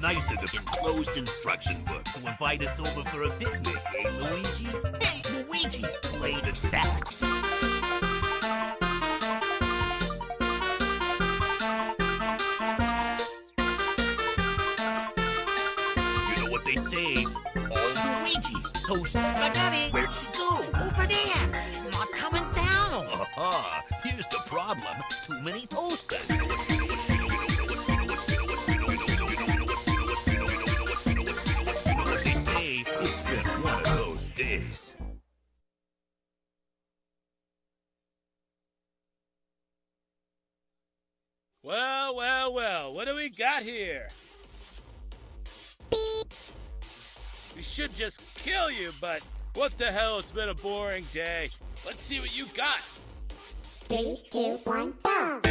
Nice of the enclosed instruction book to invite us over for a picnic, eh, Luigi? Hey, Luigi, play the sax. You know what they say? All Luigi's toast spaghetti. Where'd she go? Over there. She's not coming down. Aha, here's the problem. Too many toasters. It's been one of those days. Well, well, well, what do we got here? We should just kill you, but what the hell, it's been a boring day. Let's see what you got. 3, 2, 1, go!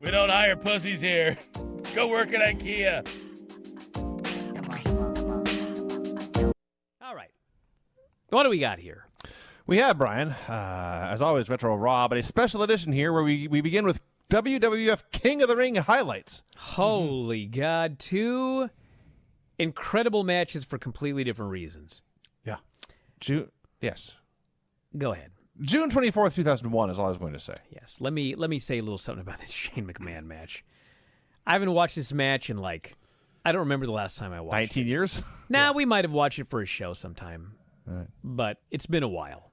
We don't hire pussies here. Go work at IKEA. All right. What do we got here? We have, Brian, as always, Retro Raw, but a special edition here where we begin with WWF King of the Ring highlights. Holy God. 2 incredible matches for completely different reasons. Yeah. Yes. Go ahead. June 24th, 2001 is all I was going to say. Yes. Let me say a little something about this Shane McMahon match. I haven't watched this match in I don't remember the last time I watched 19 it. years? Nah, we might have watched it for a show sometime. Right. But it's been a while.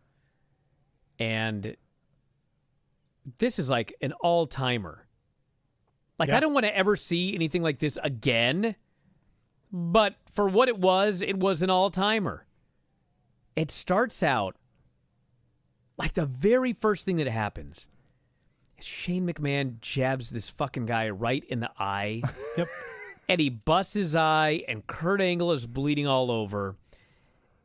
And this is like an all-timer. I don't want to ever see anything like this again. But for what it was an all-timer. It starts out the very first thing that happens is Shane McMahon jabs this fucking guy right in the eye. Yep. And he busts his eye, and Kurt Angle is bleeding all over.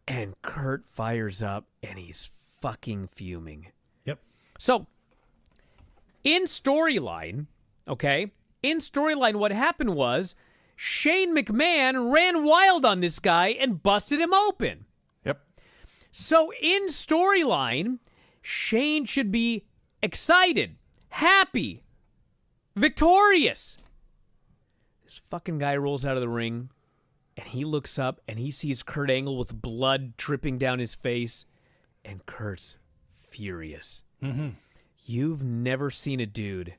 And Kurt fires up, and he's fucking fuming. Yep. So, in storyline, what happened was Shane McMahon ran wild on this guy and busted him open. Yep. So, in storyline, Shane should be excited, happy, victorious. This fucking guy rolls out of the ring, and he looks up, and he sees Kurt Angle with blood dripping down his face, and Kurt's furious. Mm-hmm. You've never seen a dude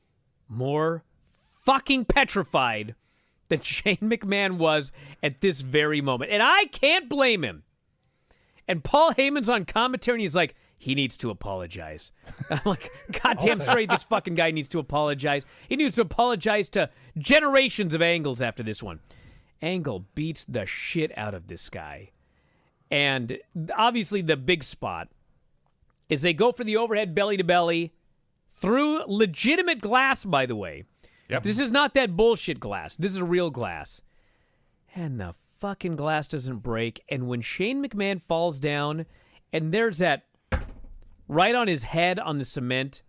more fucking petrified than Shane McMahon was at this very moment, and I can't blame him. And Paul Heyman's on commentary, and he's like, he needs to apologize. I'm like, goddamn straight, this fucking guy needs to apologize. He needs to apologize to generations of Angles after this one. Angle beats the shit out of this guy. And obviously the big spot is they go for the overhead belly-to-belly through legitimate glass, by the way. Yep. This is not that bullshit glass. This is real glass. And the fucking glass doesn't break. And when Shane McMahon falls down, and there's that right on his head on the cement,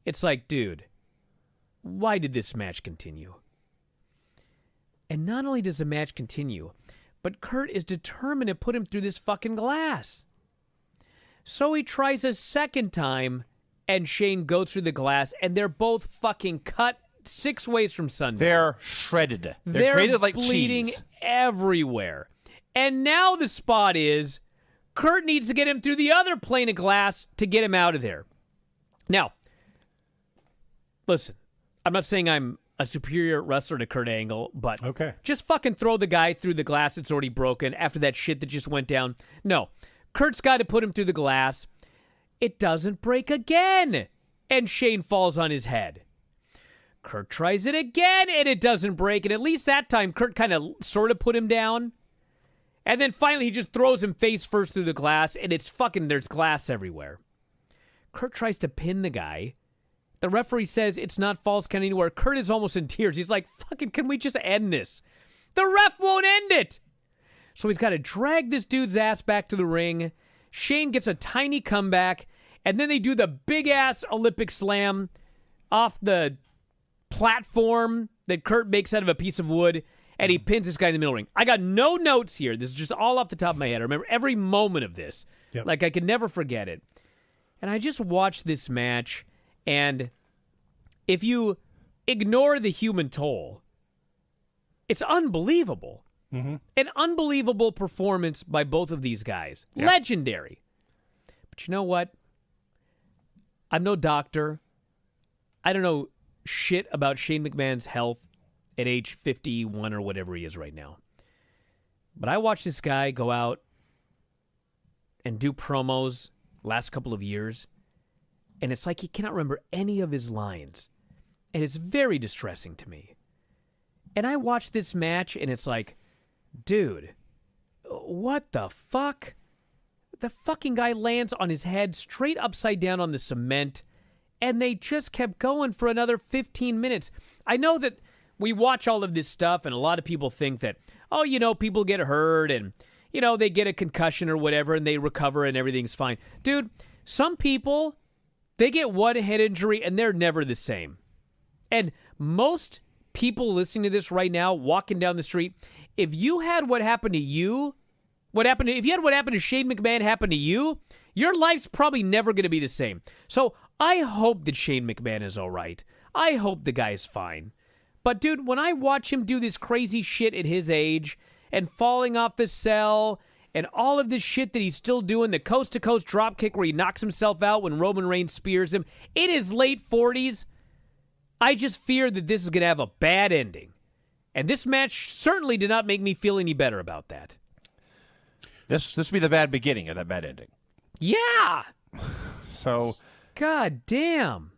it's like, dude, why did this match continue? And not only does the match continue, but Kurt is determined to put him through this fucking glass. So he tries a second time, and Shane goes through the glass, and they're both fucking cut 6 ways from sundown. They're shredded. They're grated like bleeding cheese. everywhere. And now the spot is Kurt needs to get him through the other plane of glass to get him out of there. Now, listen, I'm not saying I'm a superior wrestler to Kurt Angle, but Okay. just fucking throw the guy through the glass that's already broken after that shit that just went down. No, Kurt's got to put him through the glass. It doesn't break again, and Shane falls on his head. Kurt tries it again, and it doesn't break, and at least that time, Kurt kind of sort of put him down. And then finally, he just throws him face first through the glass, and it's fucking, there's glass everywhere. Kurt tries to pin the guy. The referee says it's not false count anywhere. Kurt is almost in tears. He's like, fucking, can we just end this? The ref won't end it. So he's got to drag this dude's ass back to the ring. Shane gets a tiny comeback, and then they do the big-ass Olympic slam off the platform that Kurt makes out of a piece of wood, and he pins this guy in the middle ring. I got no notes here. This is just all off the top of my head. I remember every moment of this. Yep. Like, I could never forget it. And I just watched this match, and if you ignore the human toll, it's unbelievable. Mm-hmm. An unbelievable performance by both of these guys. Yeah. Legendary. But you know what? I'm no doctor. I don't know shit about Shane McMahon's health at age 51 or whatever he is right now. But I watched this guy go out and do promos last couple of years, and it's like he cannot remember any of his lines. And it's very distressing to me. And I watched this match, and it's like, dude, what the fuck? The fucking guy lands on his head straight upside down on the cement, and they just kept going for another 15 minutes. I know that we watch all of this stuff, and a lot of people think that, oh, you know, people get hurt, and, you know, they get a concussion or whatever, and they recover, and everything's fine. Dude, some people, they get one head injury, and they're never the same. And most people listening to this right now, walking down the street, if you had what happened to you, if you had what happened to Shane McMahon happen to you, your life's probably never going to be the same. So I hope that Shane McMahon is all right. I hope the guy's fine. But dude, when I watch him do this crazy shit at his age and falling off the cell and all of this shit that he's still doing, the coast-to-coast dropkick where he knocks himself out when Roman Reigns spears him, in his late 40s, I just fear that this is going to have a bad ending. And this match certainly did not make me feel any better about that. This would be the bad beginning of that bad ending. Yeah! So, God damn.